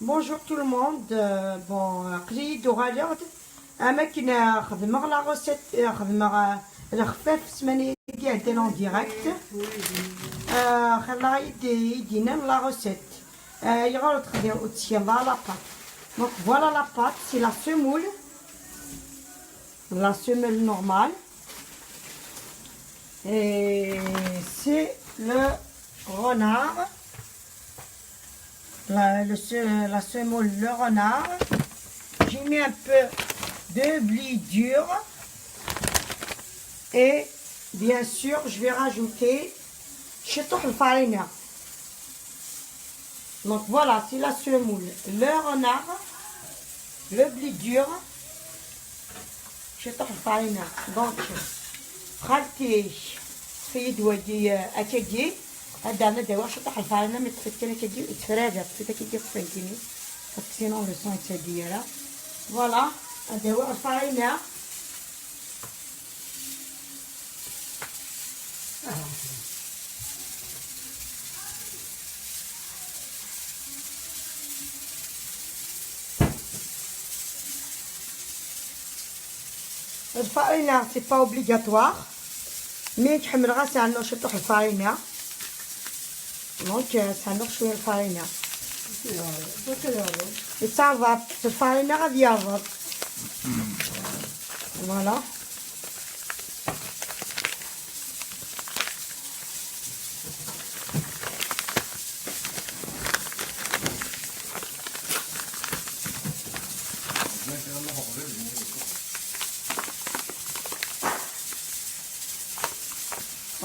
Bonjour tout le monde. قريت وغالي أماكن خدمة لا غوسيت خدمة الخفاف سمانية قاعدين en direct. خلا يدينا لا غوسيت. يغلط خدي أوتسيا لا بات. Donc voilà la pâte, c'est la semoule normale. Et c'est le renard. La semoule, le renard. J'ai mis un peu de blé dur. Et bien sûr, je vais rajouter chetou le farina. Donc voilà, c'est la semoule, le renard, le blé dur, chetou le farina. Donc, خالتي سيد ودي أكدي هذا أنا دواء شطح الفارنة متفكرة كدي تفرادة تفكرة كدي تفكريني فكسينون لو سون تديرة فوالا دواء الفارنة الفارينة سي با اوبليغاتوار مي تحملغا ساعة نشطح الفارينة دونك ساعة شوية الفارينة يتصعب الفارينة غادي يهبط فوالا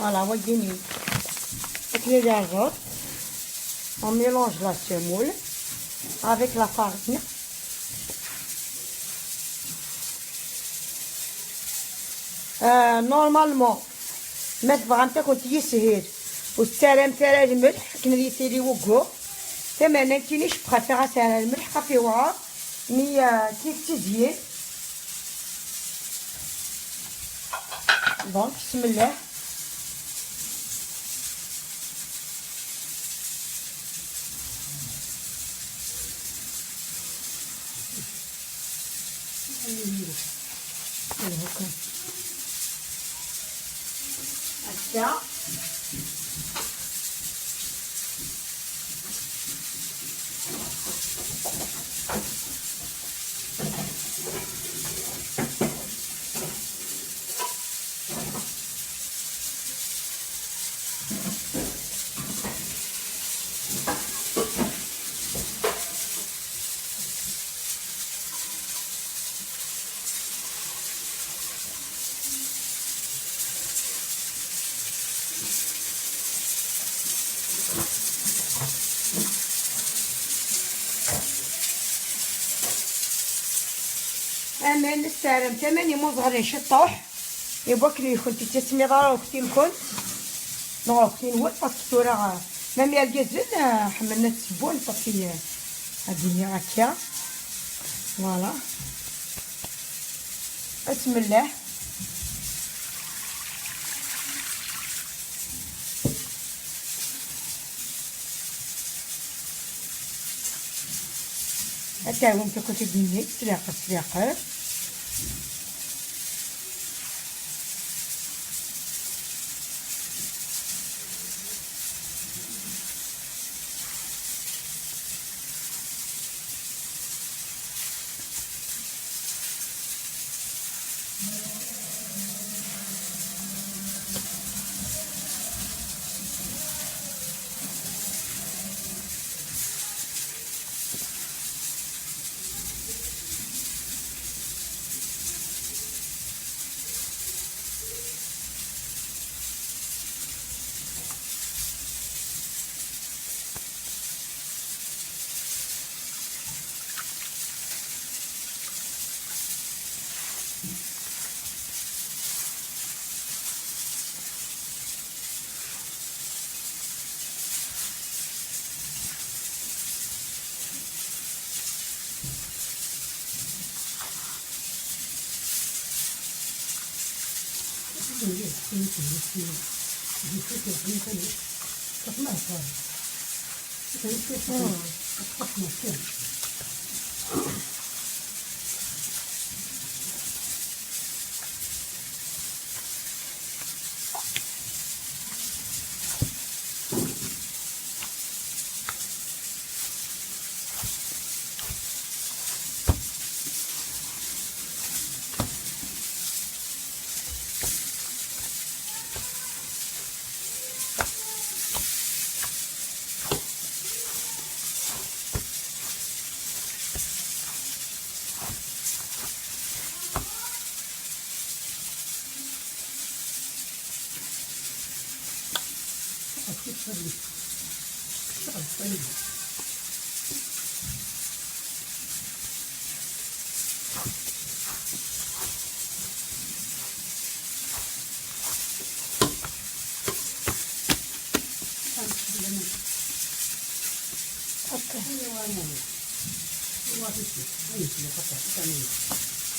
Voilà, voyez-vous. Avec les azotes, on mélange la semoule avec la farine. Normalement, mettre vraiment quand il est sérieux. Au salem faire le milk, كنا يسيري وقو. تماما كينيش préfère سالم الملح خفي وعار. مي كيف تزيد. Donc بسم الله. هكا امان السلام تماني مصغرين شطوح يبقى كلي كنت تسمي ضروري كنتي الكل نو كنتي نود باسكو راه مامي الجزن حملنا السبون صافي هادي هكا فوالا بسم الله هكا هو كنت تديني سلاقه J'ai fait que je me connais. Ça fait mal,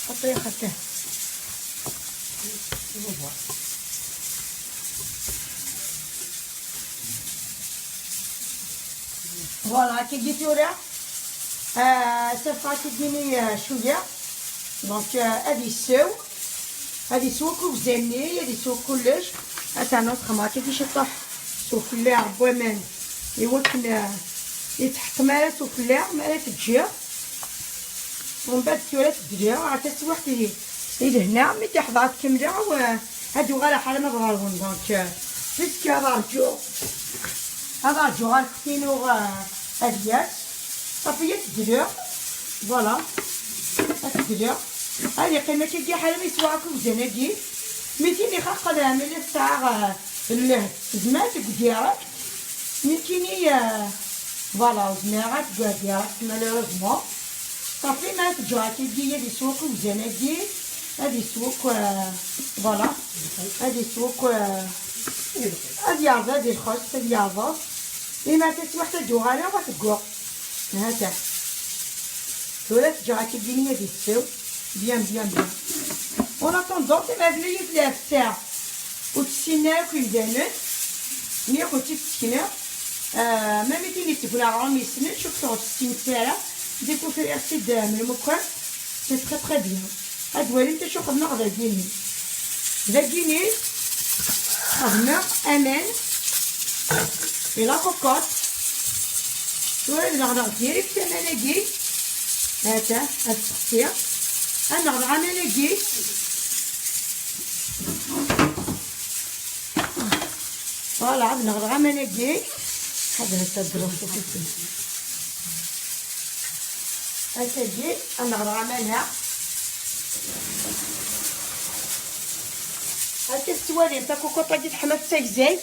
حطيه خدته فوالا كي جيتو راه تبقى تديني شويه دونك هادي السو هادي سوا كوزاني هادي سوا كلش هاتا نوتخ ما كيفاش يطيح سوفلا عبوا مان يوكل يتحط مالا سوفلا مالا تجي ومن بعد تورات تدير راه تسوح هنا ملي تحضر كامله وهادو غير حاله ما بغاوهم دونك باسكو هذا رجو غنختينو هاديات صافي تدير فوالا تدير هادي قيمه كي حاله ما يسواكو زناكي ميتيني خاقه ملي الساعه الزمان ديالك ميتيني فوالا زميرات ديالك مالوروزمون صافي ما تجوا كيدير هادي سوق وزناكي هادي سوق فوالا هادي سوق هادي عرض هادي الخس هادي عرض لما تسوى حتى جوغانا وتقوى هاتا ولا تجا كيديني هادي السو بيان بيان بيان اون اتوندون تما بلي يتلاف الساعه وتسينا كل دانت ملي كنتي تسكنا ما ميتيني تقول عرام يسنن شوف تقعد 60 ساعه ديكو في اسيد من المكان سي تري تري بيان هاد ولي انت شو خدنا غدا ديني خدنا امان لا كوكوط شويه النغدغ ديالي في ثمانية هاتا هاد التغطيه النغدغ ماناكي فوالا النغدغ ماناكي هذا هتا الدروس هاتا جي النغدغ مالها هاتا السوالي نتا كوكوط غادي تحمى في التاكزاي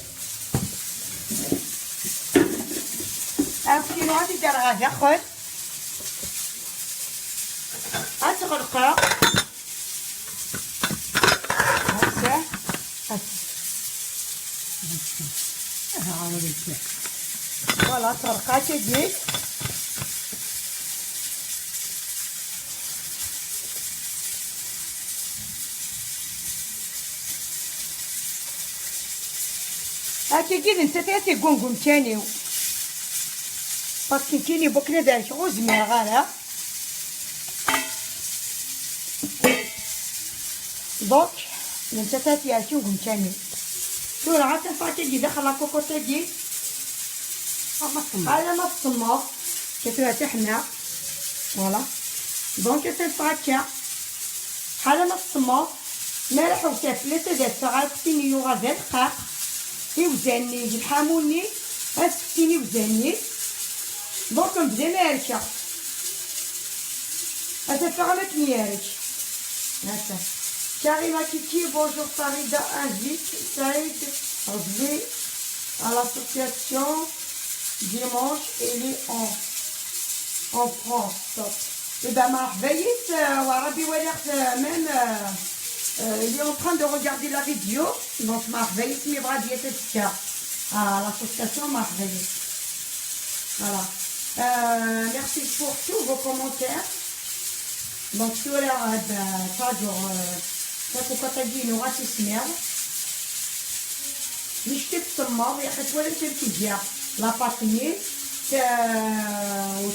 كيلو غادي دير غادا خذ غتغرقها هكا فوالا تغرقها تجي هاكي كي انت تاتي قنقم تاني باسكو كيني بوكنا داك غوزمير غالا دونك انت تاتي هاكي قنقم تاني دور عاد تنفعتي اللي داخل لا كوكوطه دي على ما تصمر كتبها تحنا فوالا دونك تنفعتها على ما تصمر مالح وتفله تدات غتفتيني يوغا ذا دقاق يوزاني الحاموني غتفتيني وزاني دونك نبدا ماركه هذا فغمة ميارك هكا Karima Kiki, bonjour Farida, invite Saïd Rzli à l'association dimanche, elle est en France. Et ben Marveillite, Warabi Walert même, il est en train de regarder la vidéo, donc Marveillite Mibra Diétética à l'association Marveillite. Voilà. Merci pour tous vos commentaires. Donc tout à l'heure, pas كوكوطه ديالو غتسمر مش تتسمر يا اخي ولا تركي ديال لا باطني elle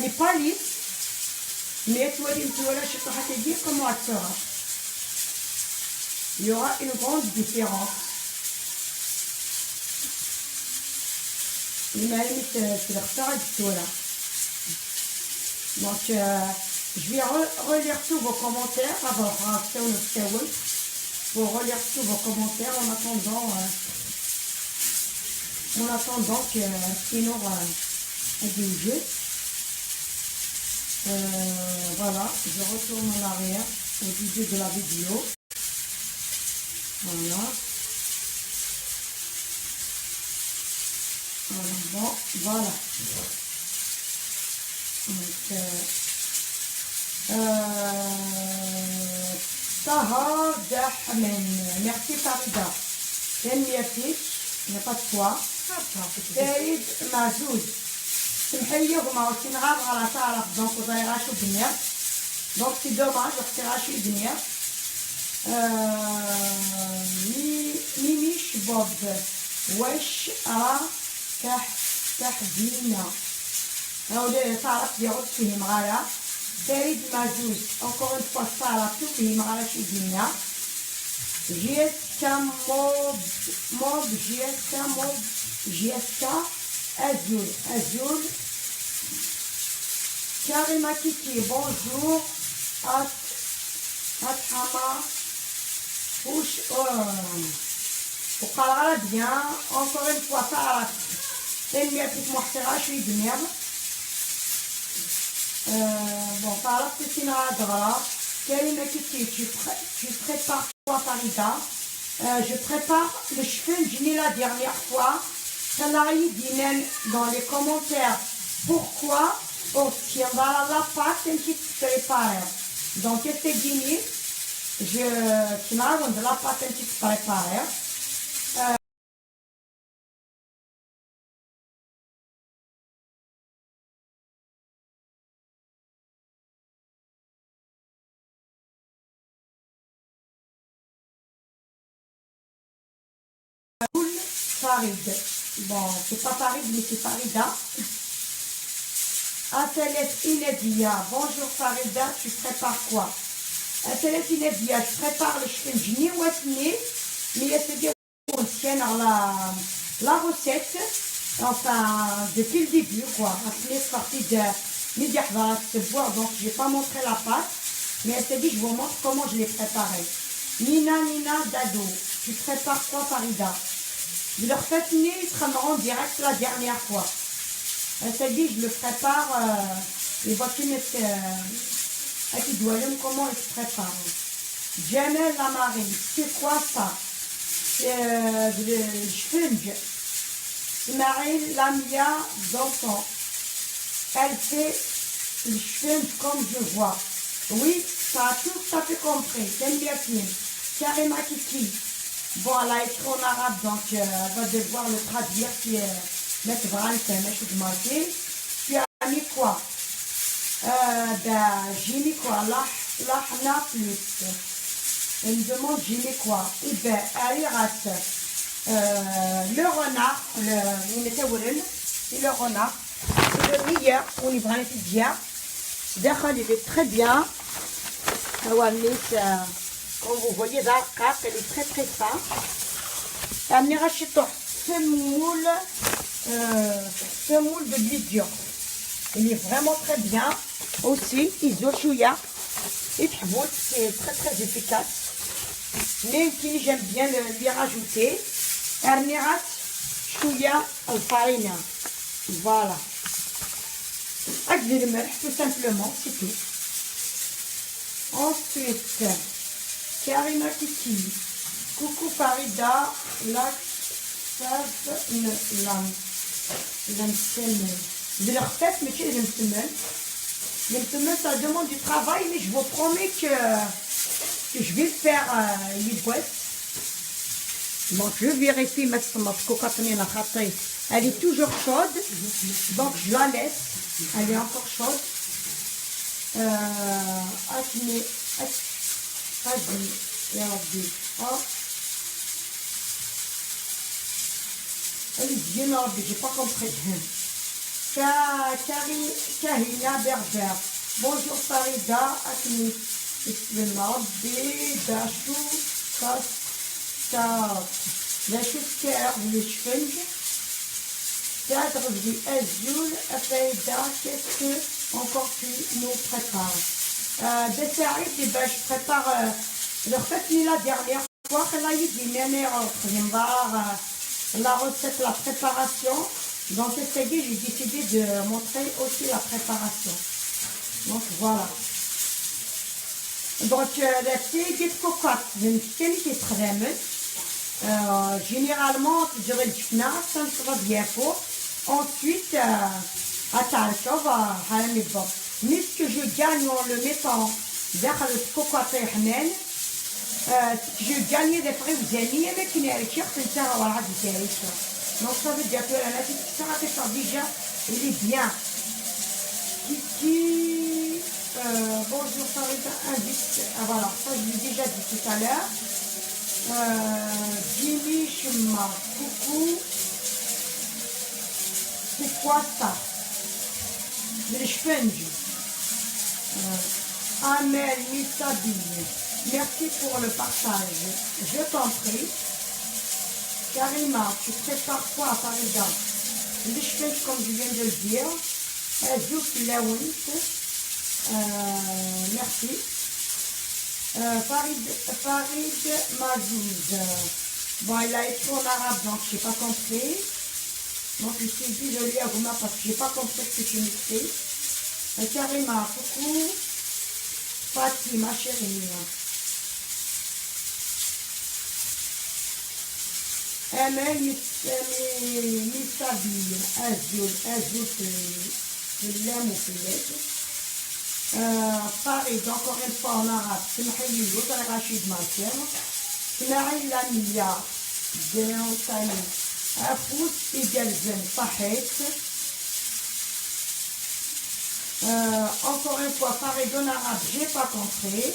n'est pas lisse, mais tu vois, comment elle sera. Il y aura une grande différence. Donc, je vais relire tous vos commentaires pour relire tous vos commentaires en attendant que sinon du jeu. Voilà, je retourne en arrière au début de la vidéo. Voilà. Bon, voilà. Donc, Tahar Dahman. Merci Farida. J'aime bien fiche, il n'y a pas de quoi. Saïd Mazoud. Donc c'est dommage, je vais venir. Mimish Bob. Wesh a Tahdina. تعرف يعود فيه معايا. سيد ماجوز encore une fois تعرف فيه معايا شي دنيا. جيسكا موب جيسكا Azul. Karima Kiki, bonjour. Athama. وقال bien, encore une fois, تعرف تنمية محترة شوي بنير. Bon, تعرف تسينا غادرة. Karima Kiki, tu prépares quoi Farida? Je prépare le cheveu la dernière fois. Salarié dit dans les commentaires pourquoi on tiendra la pâte un petit peu préparée. Donc, c'est gagné. Je tiendrai de la pâte un petit peu préparée. Farid. Bon, c'est pas Farid, mais c'est Farida. Atelier Inedia. Bonjour Farida, tu prépares quoi? Atelier Inedia, je prépare le cheveu ou mais c'est bien qu'on tienne la recette. Enfin, depuis le début, quoi. Après, c'est parti de midi à boire, donc je n'ai pas montré la pâte. Mais elle s'est dit, je vous montre comment je l'ai préparé. Nina Dado, tu prépares quoi Farida? Je leur fais finir, ils seront en direct la dernière fois. Elle s'est dit, je le prépare, les bottines, qui doivent comment ils se préparent. Jamel Lamari, c'est quoi ça? Le sponge. Marie Lamia d'enfant. Elle fait le sponge comme je vois. Oui, ça a tout à fait compris. C'est bien fini. Karima Kiki. Bon, elle a écrit en arabe, donc elle va devoir le traduire, puis mettre vraiment le marqué. Puis elle a mis quoi? J'ai mis quoi? L'ahna plus. Elle me demande j'ai mis quoi? Et bien, elle rate le renard, le renard, le meilleur, on y va bien. D'accord, il est très bien. Comme vous voyez, la carte, elle est très très fin. Elle rachète ce moule de l'idiot. Il est vraiment très bien. Aussi, Isoshuya. Et puis, c'est très très efficace. Mais qui j'aime bien lui rajouter. Ernirat Chouya al-Farina. Voilà. Avec le melch, tout simplement, c'est tout. Ensuite, Karima Kiki. Coucou Farida. La je leur fais, mais tu les semaines, ça demande du travail, mais je vous promets que je vais le faire les boîtes. Donc je vérifie maintenant elle est toujours chaude, donc je la laisse, elle est encore chaude. Elle est bien, j'ai pas compris. Kahina Berger. Bonjour Farida, Akmi. Bismillah, Dachou, Kastat. La chousker, le chfeng. Cadre du Azul, Farida, qu'est-ce que encore tu nous prépares? Des séries, je prépare le fait la dernière fois. La recette, la préparation. Dans cette série, j'ai décidé de montrer aussi la préparation. Donc voilà. Donc la série de cocotte, une série qui est très bonne. Généralement, je dirais le fna, ça ne sera bien pour. Ensuite, mais ce que je gagne en le mettant derrière le cocotte et hanen, je gagne des frais aux amis, mais qui n'est pas sincère à la radio. Donc ça veut dire que la nature déjà, il est bien. Kiki, bonjour Farida, invite, voilà, ça je l'ai déjà dit tout à l'heure. Jimmy Chuma, coucou. C'est quoi ça? Le sponge. Amel Missabine, merci pour le partage. Je t'en prie. Karima, tu prépares quoi par exemple? Le sponge, comme je viens de le dire. Zouk Lawint. Merci. Farid Mazouz. Bon, il a écrit en arabe, donc je n'ai pas compris. Donc je suis désolée à vous parce que je n'ai pas compris ce que tu m'écris. Karima, coucou. Fatih, ma chérie. Emel Missabi, Azul, c'est l'aime ou c'est Farid, encore une fois en arabe. C'est Mahili, l'autre Rachid Massem. C'est Marie Lamia, Déantani. Afous et Galzen, Fahed. Encore une fois, Farid en arabe, j'ai pas compris.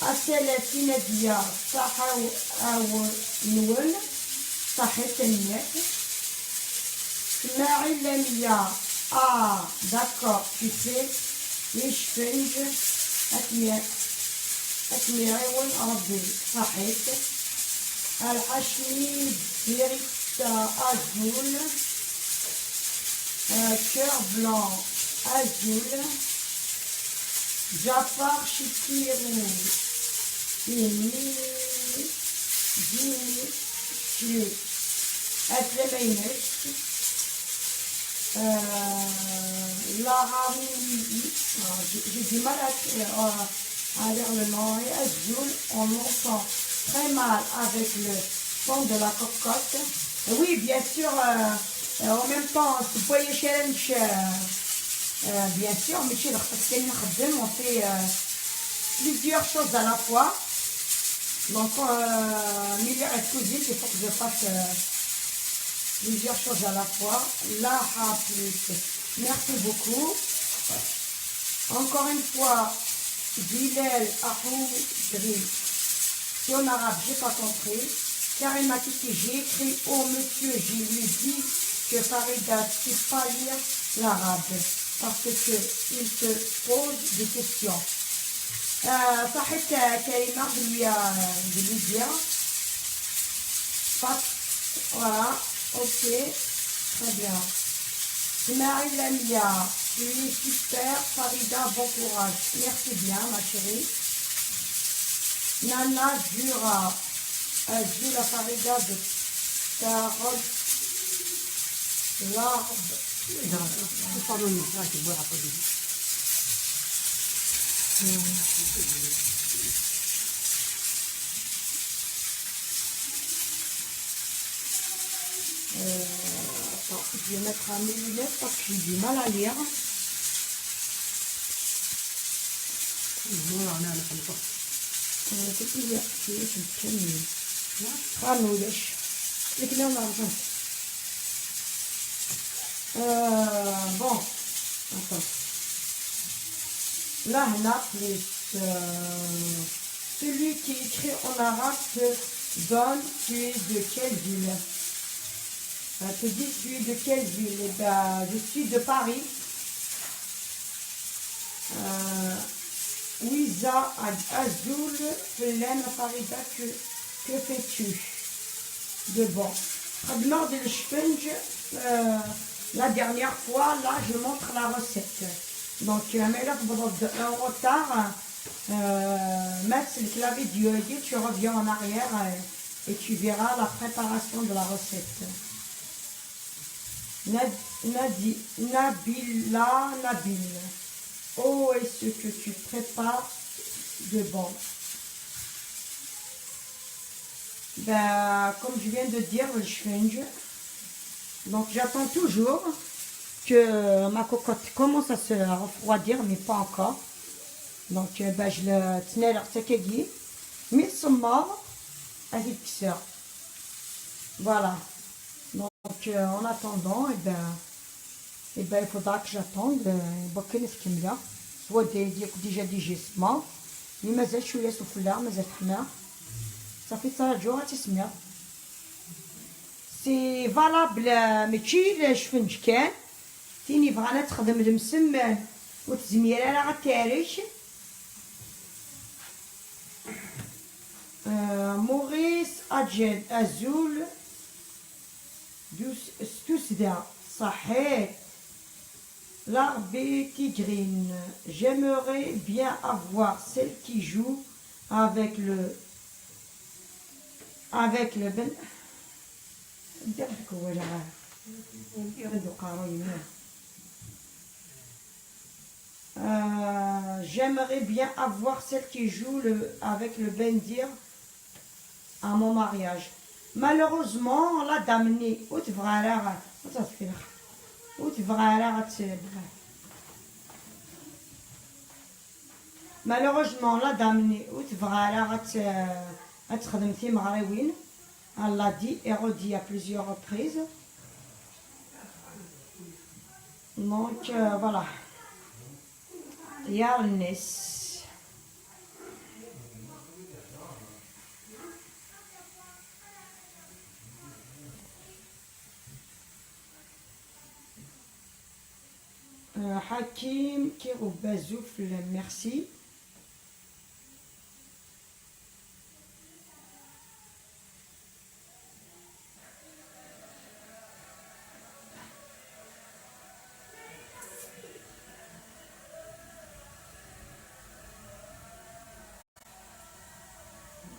Asel Finedia, Sahaou Aounoul, Sahed Teniek. Marie Lamia, ah, d'accord, tu sais, les cheveux, Atmiraoun Arbi, Sahed. Al-Hashmi, Dirita Azul, Cœur Blanc Azul, Jafar Chikirou, Dimi, Atlemaynes, Lara j'ai du mal à lire le nom, et Azul, on l'entend très mal avec le son de la cocotte. Oui, bien sûr, en même temps, vous voyez challenge, bien sûr, mais chez on fait plusieurs choses à la fois. Donc, milieu et cuisine, il faut que je fasse plusieurs choses à la fois. Là, plus. Merci beaucoup. Encore une fois, Bilal Ahou Gris. En arabe, j'ai pas compris. Karima Tiki, j'ai écrit au monsieur, je lui dis que Farida ne sait pas lire l'arabe parce qu'il te pose des questions. Fahid Karima, je lui dis, voilà, ok, très bien. Marie Lamia, tu es super, Farida, bon courage. Merci bien, ma chérie. Nana Jura, Jura Farida de Carole, l'arbre. Pardon, là, je bois après. Attends, je vais mettre un millimètre parce que j'ai du mal à lire. Non, non, non, pas. تقول كيف نكمل خلوا ليش لكن انا رجعت bon attends là هنا plus celui qui écrit en arabe te donne tu es de quelle ville te dis, tu es de quelle ville? Eh ben, je suis de Paris. Ouiza Azul, Hélène Farida, que fais-tu? De bon. Admire de sponge, la dernière fois, là, je montre la recette. Donc, mais là, en retard, mettre le clavier du ID, tu reviens en arrière et tu verras la préparation de la recette. Nabila, Nabil. Oh, est-ce que tu prépares de bon? Ben, comme je viens de dire, le sponge. Donc, j'attends toujours que ma cocotte commence à se refroidir, mais pas encore. Donc, ben, je le tenais à l'article, mais mort avec ça. Voilà. Donc, en attendant, et ben, il faudra que j'attende. Soit déjà digestement, mais مازال شويه سفلى مازال حمار صافي 3 jours تسمع. سي فالابل ماشي الشفنج كان تيني بغانا تخدم المسمن وتزمير على التاريخ. موريس أجل أزول ستوسدا صحيت. L'arbre tigrine. J'aimerais bien avoir celle qui joue avec le ben. J'aimerais bien avoir celle qui joue avec le bendir à mon mariage. Malheureusement, la dame n'est pas malheureusement la dame elle l'a dit et redit à plusieurs reprises. Donc voilà. Yarnis. Hakim Kiroubazouf, merci.